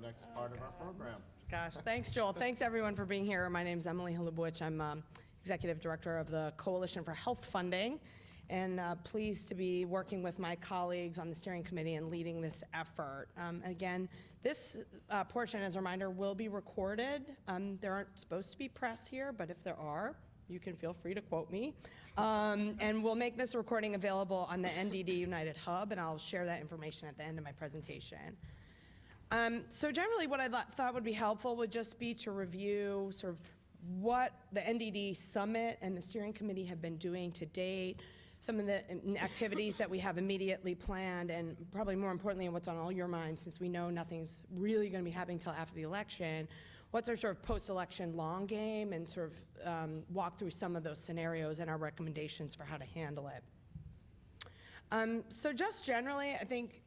next part of our program. Gosh, thanks, Joel. Thanks, everyone, for being here. My name is Emily Halubowicz. I'm Executive Director of the Coalition for Health Funding, and pleased to be working with my colleagues on the steering committee and leading this effort. Again, this portion, as a reminder, will be recorded. There aren't supposed to be press here, but if there are, you can feel free to quote me. And we'll make this recording available on the NDD United Hub, and I'll share that information at the end of my presentation. So generally what I thought would be helpful would just be to review sort of what the NDD Summit and the steering committee have been doing to date, some of the activities that we have immediately planned, and probably more importantly, what's on all your minds, since we know nothing's really going to be happening until after the election, what's our sort of post-election long game, and sort of walk through some of those scenarios and our recommendations for how to handle it. So just generally, I think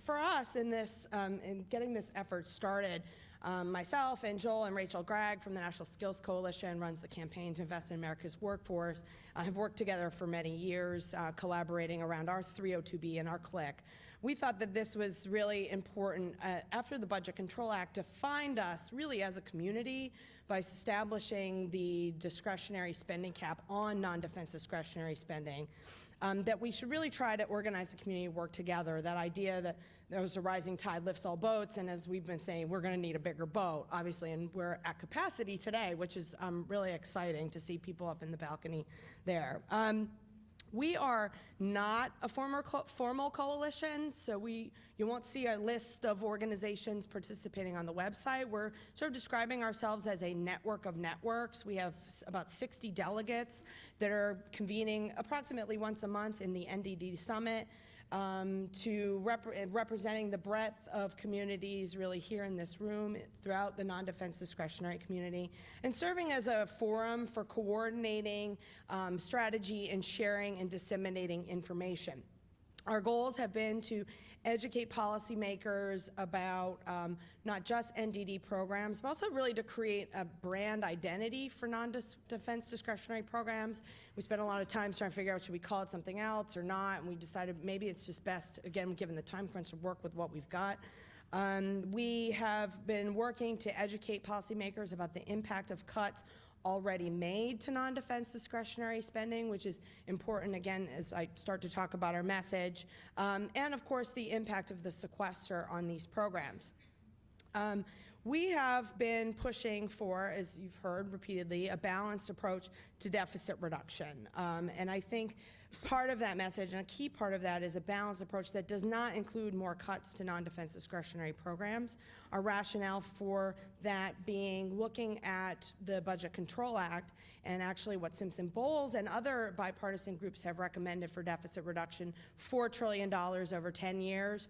for us in this, in getting this effort started, myself and Joel and Rachel Gregg from the National Skills Coalition runs the Campaign to Invest in America's Workforce, have worked together for many years, collaborating around our 302B and our CLIC. We thought that this was really important after the Budget Control Act to find us really as a community by establishing the discretionary spending cap on non-defense discretionary spending. That we should really try to organize the community, work together. That idea that there's a rising tide lifts all boats, and as we've been saying, we're going to need a bigger boat, obviously, and we're at capacity today, which is really exciting to see people up in the balcony there. We are not a formal coalition, so you won't see a list of organizations participating on the website. We're sort of describing ourselves as a network of networks. We have about 60 delegates that are convening approximately once a month in the NDD Summit representing the breadth of communities really here in this room throughout the non-defense discretionary community, and serving as a forum for coordinating strategy and sharing and disseminating information. Our goals have been to educate policymakers about not just NDD programs, but also really to create a brand identity for non-defense discretionary programs. We spent a lot of time trying to figure out, should we call it something else or not, and we decided maybe it's just best, again, given the time crunch, to work with what we've got. We have been working to educate policymakers about the impact of cuts already made to non-defense discretionary spending, which is important, again, as I start to talk about our message, and of course the impact of the sequester on these programs. We have been pushing for, as you've heard repeatedly, a balanced approach to deficit reduction. And I think part of that message, and a key part of that, is a balanced approach that does not include more cuts to non-defense discretionary programs. Our rationale for that being looking at the Budget Control Act and actually what Simpson-Bowles and other bipartisan groups have recommended for deficit reduction, $4 trillion over 10 years.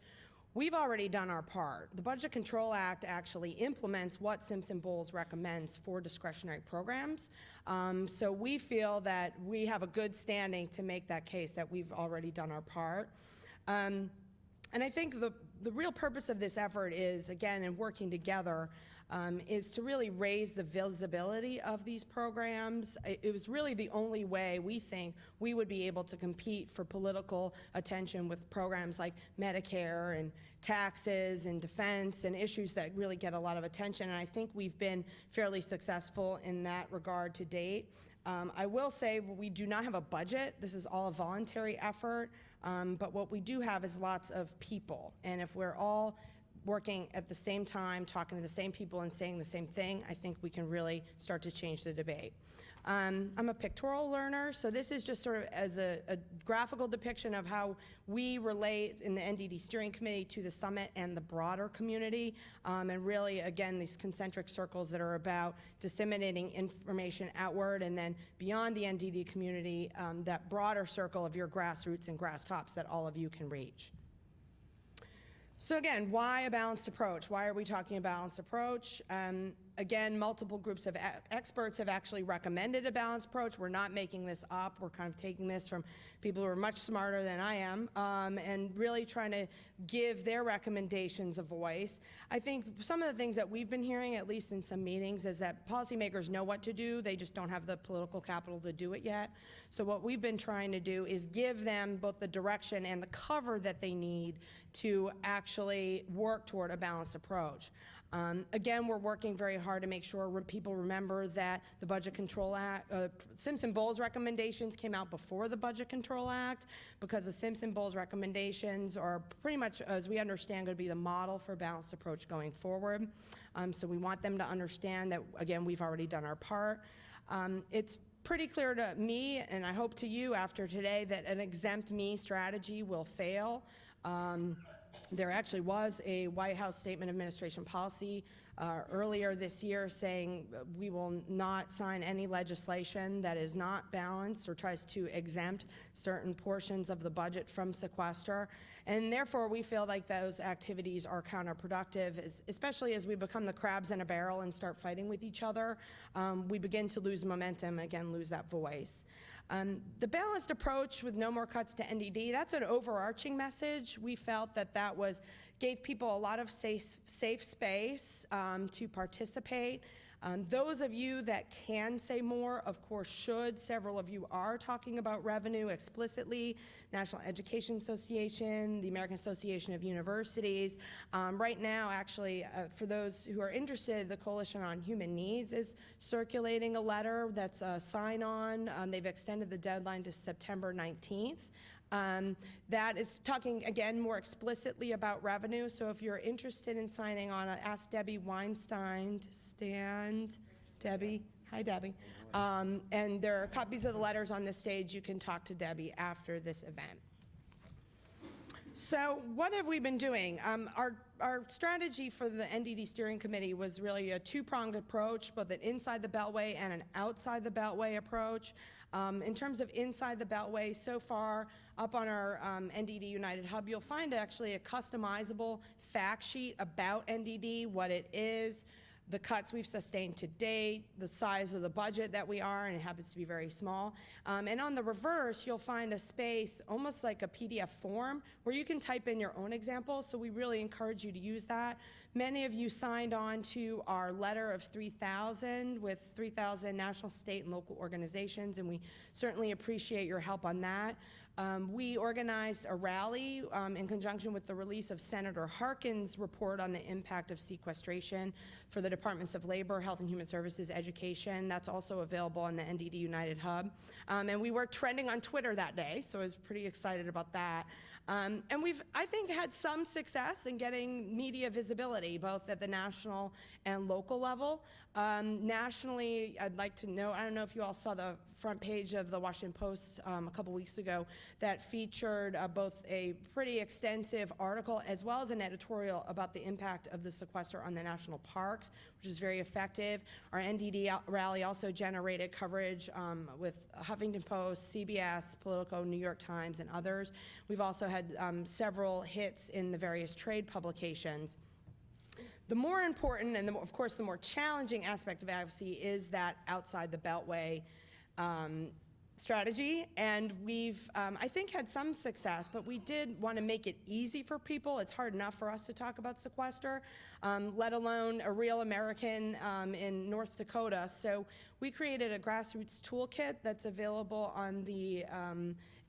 We've already done our part. The Budget Control Act actually implements what Simpson-Bowles recommends for discretionary programs. So we feel that we have a good standing to make that case that we've already done our part. And I think the real purpose of this effort is, again, in working together, is to really raise the visibility of these programs. It was really the only way we think we would be able to compete for political attention with programs like Medicare and taxes and defense and issues that really get a lot of attention. And I think we've been fairly successful in that regard to date. I will say we do not have a budget. This is all a voluntary effort, but what we do have is lots of people. And if we're all working at the same time, talking to the same people and saying the same thing, I think we can really start to change the debate. I'm a pictorial learner, so this is just sort of as a graphical depiction of how we relate in the NDD Steering Committee to the Summit and the broader community, and really, again, these concentric circles that are about disseminating information outward, and then beyond the NDD community, that broader circle of your grassroots and grass tops that all of you can reach. So again, why a balanced approach? Why are we talking a balanced approach? Again, multiple groups of experts have actually recommended a balanced approach. We're not making this up. We're kind of taking this from people who are much smarter than I am, and really trying to give their recommendations a voice. I think some of the things that we've been hearing, at least in some meetings, is that policymakers know what to do. They just don't have the political capital to do it yet. So what we've been trying to do is give them both the direction and the cover that they need to actually work toward a balanced approach. Again, we're working very hard to make sure people remember that the Budget Control Act, Simpson-Bowles recommendations came out before the Budget Control Act, because the Simpson-Bowles recommendations are pretty much, as we understand, going to be the model for a balanced approach going forward. So we want them to understand that, again, we've already done our part. It's pretty clear to me, and I hope to you after today, that an exempt me strategy will fail. There actually was a White House Statement of Administration policy earlier this year saying we will not sign any legislation that is not balanced or tries to exempt certain portions of the budget from sequester. And therefore, we feel like those activities are counterproductive, especially as we become the crabs in a barrel and start fighting with each other. We begin to lose momentum, again, lose that voice. The balanced approach with no more cuts to NDD, that's an overarching message. We felt that gave people a lot of safe space to participate. Those of you that can say more, of course, should. Several of you are talking about revenue explicitly. National Education Association, the American Association of Universities. Right now, actually, for those who are interested, the Coalition on Human Needs is circulating a letter that's a sign-on. They've extended the deadline to September 19th. That is talking, again, more explicitly about revenue. So if you're interested in signing on, ask Debbie Weinstein to stand. Debbie, hi Debbie. And there are copies of the letters on this stage. You can talk to Debbie after this event. So what have we been doing? Our strategy for the NDD Steering Committee was really a two-pronged approach, both an inside the Beltway and an outside the Beltway approach. In terms of inside the Beltway, so far up on our NDD United Hub, you'll find actually a customizable fact sheet about NDD, what it is, the cuts we've sustained to date, the size of the budget that we are, and it happens to be very small. And on the reverse, you'll find a space, almost like a PDF form, where you can type in your own example, so we really encourage you to use that. Many of you signed on to our letter of 3,000 with 3,000 national, state, and local organizations, and we certainly appreciate your help on that. We organized a rally in conjunction with the release of Senator Harkin's report on the impact of sequestration for the Departments of Labor, Health and Human Services, Education. That's also available on the NDD United Hub. And we were trending on Twitter that day, so I was pretty excited about that. And we've, I think, had some success in getting media visibility, both at the national and local level. Nationally, I'd like to know, I don't know if you all saw the front page of the Washington Post a couple weeks ago that featured both a pretty extensive article as well as an editorial about the impact of the sequester on the national parks, which is very effective. Our NDD rally also generated coverage with Huffington Post, CBS, Politico, New York Times, and others. We've also had several hits in the various trade publications. The more important and, of course, the more challenging aspect of advocacy is that outside the Beltway strategy, and we've, I think, had some success, but we did want to make it easy for people. It's hard enough for us to talk about sequester, let alone a real American in North Dakota. So we created a grassroots toolkit that's available on the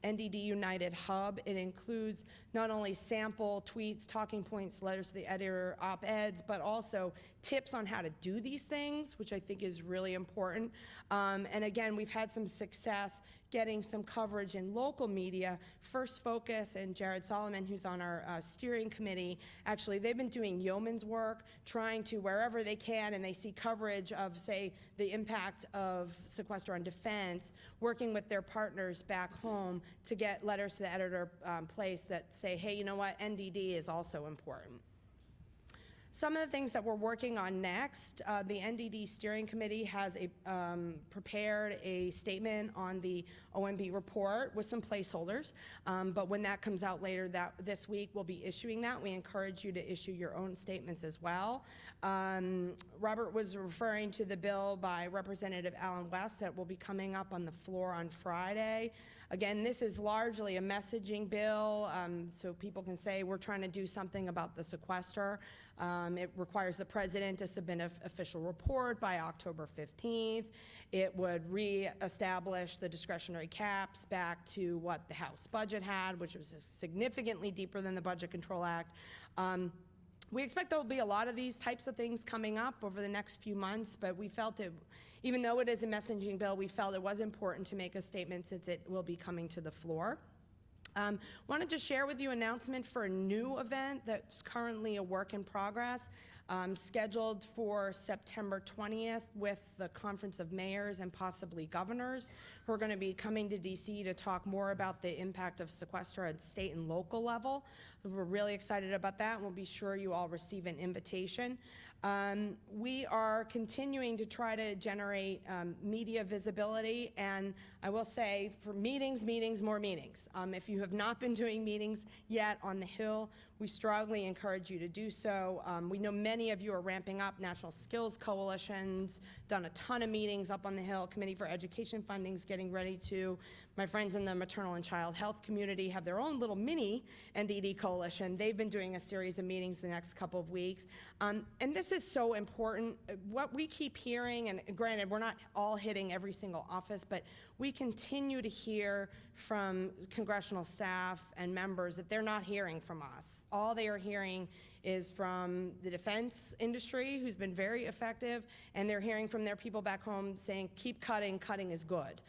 NDD United Hub. It includes not only sample tweets, talking points, letters to the editor, op-eds, but also tips on how to do these things, which I think is really important. And again, we've had some success getting some coverage in local media. First Focus and Jared Solomon, who's on our steering committee, actually, they've been doing yeoman's work, trying to, wherever they can, and they see coverage of, say, the impact of sequester on defense, working with their partners back home to get letters to the editor placed that say, hey, you know what, NDD is also important. Some of the things that we're working on next, the NDD Steering Committee has prepared a statement on the OMB report with some placeholders, but when that comes out later this week, we'll be issuing that. We encourage you to issue your own statements as well. Robert was referring to the bill by Representative Allen West that will be coming up on the floor on Friday. Again, this is largely a messaging bill, so people can say we're trying to do something about the sequester. It requires the president to submit an official report by October 15th. It would re-establish the discretionary caps back to what the House budget had, which was significantly deeper than the Budget Control Act. We expect there will be a lot of these types of things coming up over the next few months, but we felt it, even though it is a messaging bill, we felt it was important to make a statement since it will be coming to the floor. Wanted to share with you an announcement for a new event that's currently a work in progress, scheduled for September 20th with the Conference of Mayors and possibly governors who are going to be coming to DC to talk more about the impact of sequester at state and local level. We're really excited about that, and we'll be sure you all receive an invitation. We are continuing to try to generate media visibility, and I will say for meetings, more meetings. If you have not been doing meetings yet on the Hill, we strongly encourage you to do so. We know many of you are ramping up National Skills Coalitions, done a ton of meetings up on the Hill. Committee for Education Funding's getting ready to. My friends in the maternal and child health community have their own little mini NDD coalition. They've been doing a series of meetings the next couple of weeks. And this is so important. What we keep hearing, and granted, we're not all hitting every single office, but we continue to hear from congressional staff and members that they're not hearing from us. All they are hearing is from the defense industry, who's been very effective, and they're hearing from their people back home saying, keep cutting, cutting is good.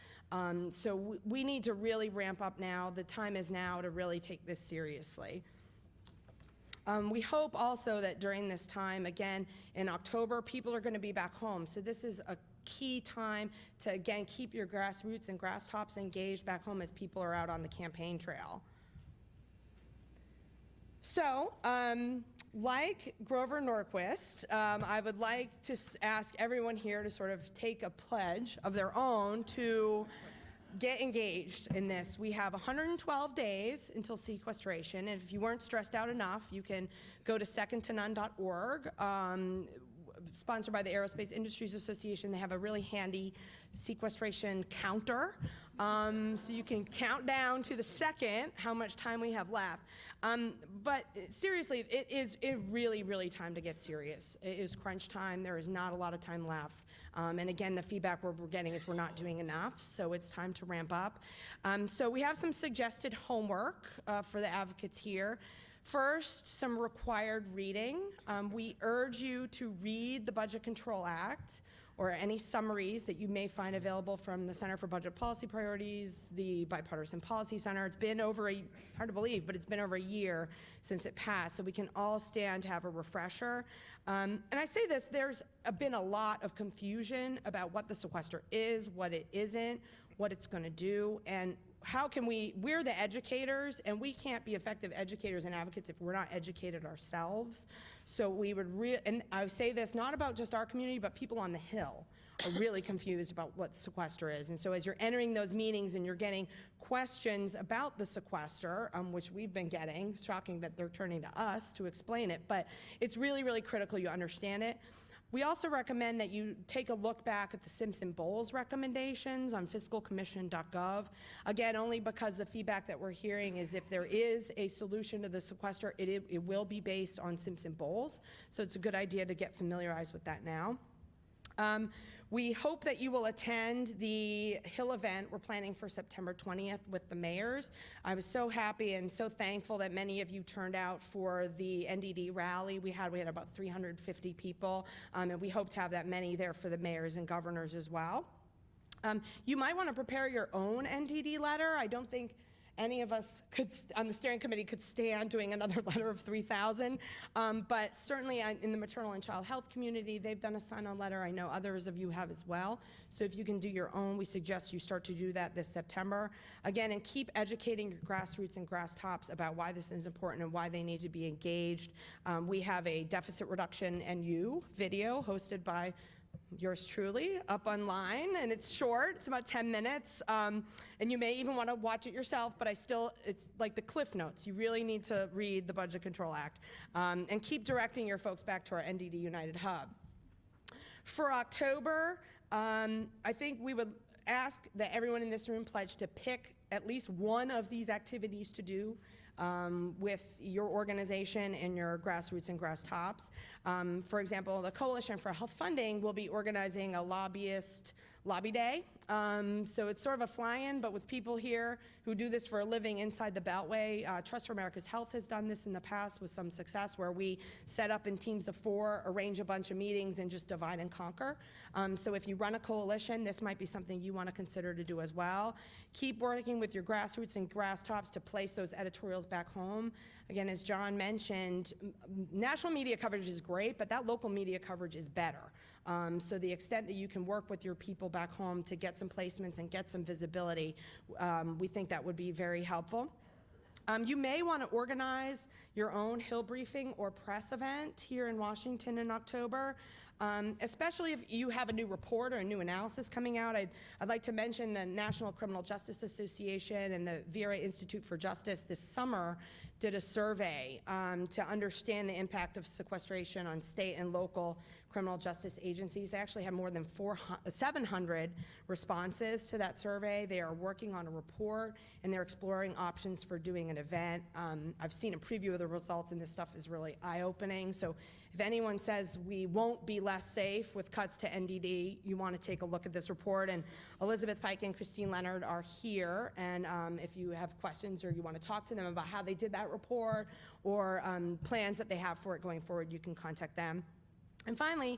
So we need to really ramp up now. The time is now to really take this seriously. We hope also that during this time, again, in October, people are going to be back home. So this is a key time to, again, keep your grassroots and grass tops engaged back home as people are out on the campaign trail. So, like Grover Norquist, I would like to ask everyone here to sort of take a pledge of their own to get engaged in this. We have 112 days until sequestration, and if you weren't stressed out enough, you can go to secondtonone.org. Sponsored by the Aerospace Industries Association. They have a really handy sequestration counter, so you can count down to the second how much time we have left. But seriously, it is really time to get serious. It is crunch time. There is not a lot of time left. And again, the feedback we're getting is we're not doing enough, so it's time to ramp up. So we have some suggested homework for the advocates here. First, some required reading. We urge you to read the Budget Control Act or any summaries that you may find available from the Center for Budget Policy Priorities, the Bipartisan Policy Center. It's been over hard to believe, but it's been over a year since it passed, so we can all stand to have a refresher. And I say this, there's been a lot of confusion about what the sequester is, what it isn't, what it's going to do, and how can we're the educators, and we can't be effective educators and advocates if we're not educated ourselves. So we would and I say this not about just our community, but people on the Hill are really confused about what sequester is. And so as you're entering those meetings and you're getting questions about the sequester, which we've been getting, shocking that they're turning to us to explain it, but it's really critical you understand it. We also recommend that you take a look back at the Simpson-Bowles recommendations on fiscalcommission.gov. Again, only because the feedback that we're hearing is if there is a solution to the sequester, it will be based on Simpson-Bowles. So it's a good idea to get familiarized with that now. We hope that you will attend the Hill event we're planning for September 20th with the mayors. I was so happy and so thankful that many of you turned out for the NDD rally we had about 350 people, and we hope to have that many there for the mayors and governors as well. You might want to prepare your own NDD letter. I don't think any of us on the steering committee could stand doing another letter of 3,000. But certainly in the maternal and child health community, they've done a sign-on letter. I know others of you have as well. So if you can do your own, we suggest you start to do that this September. Again, and keep educating your grassroots and grass tops about why this is important and why they need to be engaged. We have a deficit reduction NU video hosted by yours truly up online, and it's short, it's about 10 minutes, and you may even want to watch it yourself, but it's like the Cliff Notes. You really need to read the Budget Control Act, and keep directing your folks back to our NDD United Hub. For October, I think we would ask that everyone in this room pledge to pick at least one of these activities to do with your organization and your grassroots and grass tops. For example, the Coalition for Health Funding will be organizing a lobbyist lobby day. So it's sort of a fly-in, but with people here who do this for a living inside the Beltway. Trust for America's Health has done this in the past with some success, where we set up in teams of 4, arrange a bunch of meetings, and just divide and conquer. So if you run a coalition, this might be something you want to consider to do as well. Keep working with your grassroots and grass tops to place those editorials back home. Again, as John mentioned, national media coverage is great, but that local media coverage is better. So the extent that you can work with your people back home to get some placements and get some visibility, we think that would be very helpful. You may want to organize your own Hill briefing or press event here in Washington in October. Especially if you have a new report or a new analysis coming out. I'd like to mention the National Criminal Justice Association and the Vieira Institute for Justice this summer did a survey to understand the impact of sequestration on state and local criminal justice agencies. They actually had more than 700 responses to that survey. They are working on a report, and they're exploring options for doing an event. I've seen a preview of the results, and this stuff is really eye-opening. So if anyone says we won't be less safe with cuts to NDD, you want to take a look at this report. And Elizabeth Pike and Christine Leonard are here, and if you have questions or you want to talk to them about how they did that report or plans that they have for it going forward, you can contact them. And finally,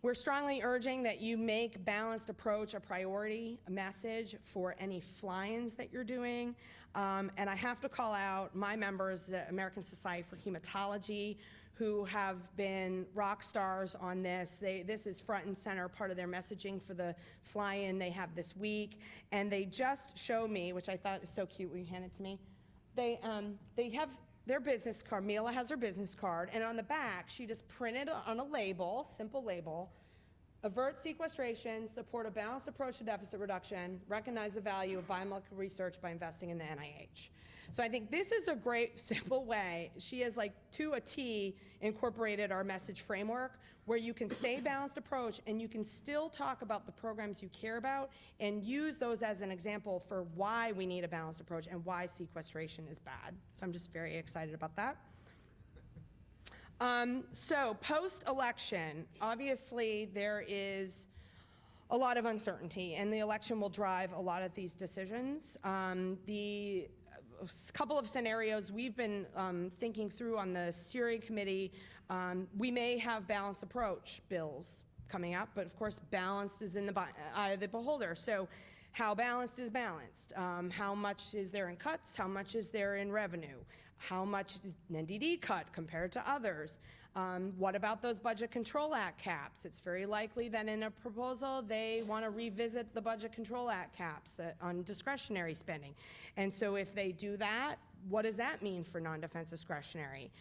we're strongly urging that you make balanced approach a priority, a message for any fly-ins that you're doing. And I have to call out my members, the American Society for Hematology, who have been rock stars on this. This is front and center, part of their messaging for the fly-in they have this week. And they just show me, which I thought is so cute, will you hand it to me? They have their business card. Mila has her business card, and on the back, she just printed on a label, simple label, avert sequestration, support a balanced approach to deficit reduction, recognize the value of biomedical research by investing in the NIH. So I think this is a great, simple way. She has, like, to a T, incorporated our message framework, where you can say balanced approach and you can still talk about the programs you care about and use those as an example for why we need a balanced approach and why sequestration is bad. So I'm just very excited about that. So post-election, obviously there is a lot of uncertainty, and the election will drive a lot of these decisions. A couple of scenarios we've been thinking through on the steering committee. We may have balanced approach bills coming up, but of course balanced is in the eye of the beholder. So how balanced is balanced? How much is there in cuts? How much is there in revenue? How much is an NDD cut compared to others? What about those Budget Control Act caps? It's very likely that in a proposal they want to revisit the Budget Control Act caps on discretionary spending. And so if they do that, what does that mean for non-defense discretionary?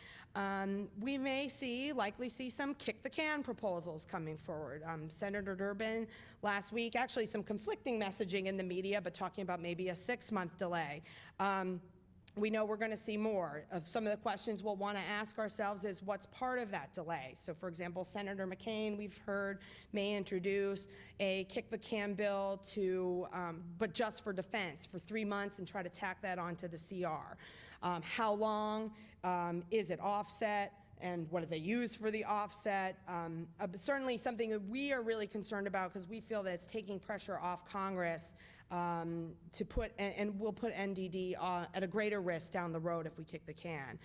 We may likely see some kick the can proposals coming forward. Senator Durbin last week, actually some conflicting messaging in the media, but talking about maybe a 6-month delay. We know we're going to see more. Of some of the questions we'll want to ask ourselves is what's part of that delay? So for example, Senator McCain, we've heard, may introduce a kick the can bill but just for defense for 3 months and try to tack that onto the CR. How long? Is it offset? And what do they use for the offset? Certainly something that we are really concerned about, because we feel that it's taking pressure off Congress to put, and we'll put NDD at a greater risk down the road if we kick the can.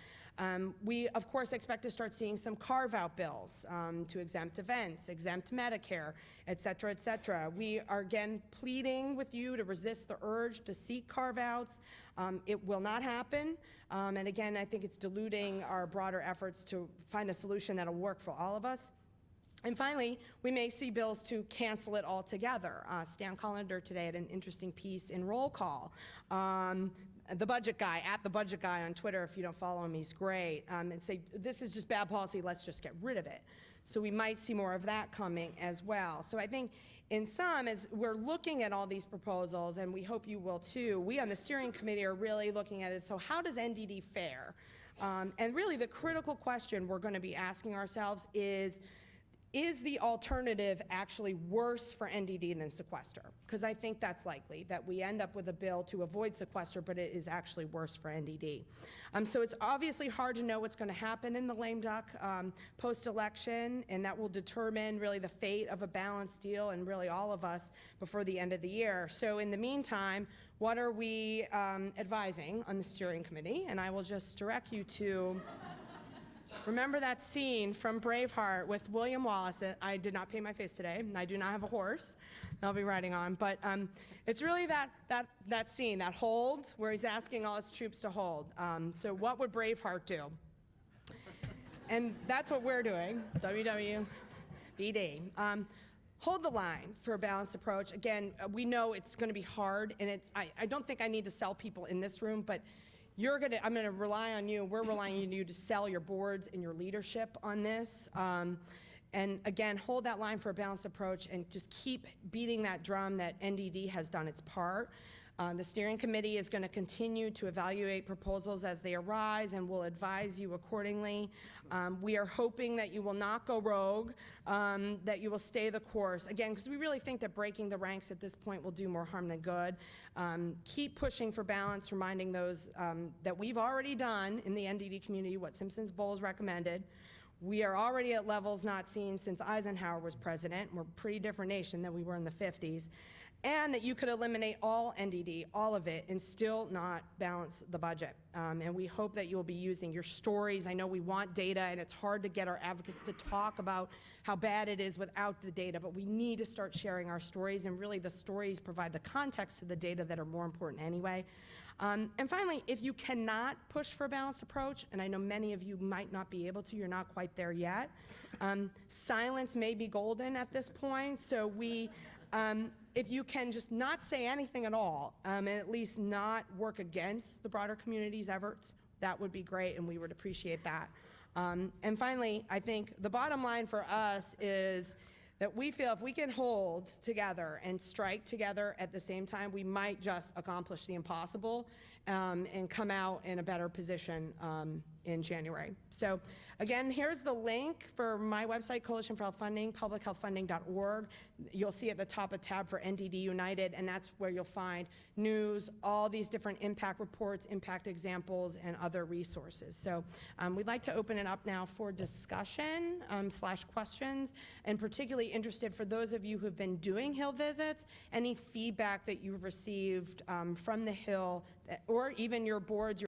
We, of course, expect to start seeing some carve-out bills to exempt events, exempt Medicare, et cetera, et cetera. We are, again, pleading with you to resist the urge to seek carve-outs. It will not happen. And again, I think it's diluting our broader efforts to find a solution that'll work for all of us. And finally, we may see bills to cancel it altogether. Stan Collender today had an interesting piece in Roll Call. The budget guy, @thebudgetguy on Twitter, if you don't follow him, he's great, and say, this is just bad policy, let's just get rid of it. So we might see more of that coming as well. So I think in sum, as we're looking at all these proposals, and we hope you will too, we on the steering committee are really looking at it, so how does NDD fare? And really the critical question we're going to be asking ourselves is the alternative actually worse for NDD than sequester? Because I think that's likely, that we end up with a bill to avoid sequester, but it is actually worse for NDD. So it's obviously hard to know what's going to happen in the lame duck post-election, and that will determine really the fate of a balanced deal and really all of us before the end of the year. So in the meantime, what are we advising on the steering committee? And I will just direct you to remember that scene from Braveheart with William Wallace. I did not paint my face today, and I do not have a horse that I'll be riding on, but it's really that scene, that hold, where he's asking all his troops to hold. So what would Braveheart do? And that's what we're doing, WWBD. Hold the line for a balanced approach. Again, we know it's going to be hard, and I don't think I need to sell people in this room, but I'm going to rely on you, we're relying on you to sell your boards and your leadership on this. And again, hold that line for a balanced approach and just keep beating that drum that NDD has done its part. The steering committee is going to continue to evaluate proposals as they arise and will advise you accordingly. We are hoping that you will not go rogue, that you will stay the course. Again, because we really think that breaking the ranks at this point will do more harm than good. Keep pushing for balance, reminding those that we've already done in the NDD community what Simpson's Bowles recommended. We are already at levels not seen since Eisenhower was president. We're a pretty different nation than we were in the 50s. And that you could eliminate all NDD, all of it, and still not balance the budget. And we hope that you'll be using your stories. I know we want data, and it's hard to get our advocates to talk about how bad it is without the data, but we need to start sharing our stories, and really the stories provide the context to the data that are more important anyway. And finally, if you cannot push for a balanced approach, and I know many of you might not be able to, you're not quite there yet, silence may be golden at this point, so if you can just not say anything at all, and at least not work against the broader community's efforts, that would be great, and we would appreciate that. And finally, I think the bottom line for us is that we feel if we can hold together and strike together at the same time, we might just accomplish the impossible and come out in a better position in January. So again, here's the link for my website, Coalition for Health Funding, publichealthfunding.org. You'll see at the top a tab for NDD United, and that's where you'll find news, all these different impact reports, impact examples, and other resources. So we'd like to open it up now for discussion / questions, and particularly interested for those of you who've been doing Hill visits, any feedback that you've received from the Hill, or even your boards,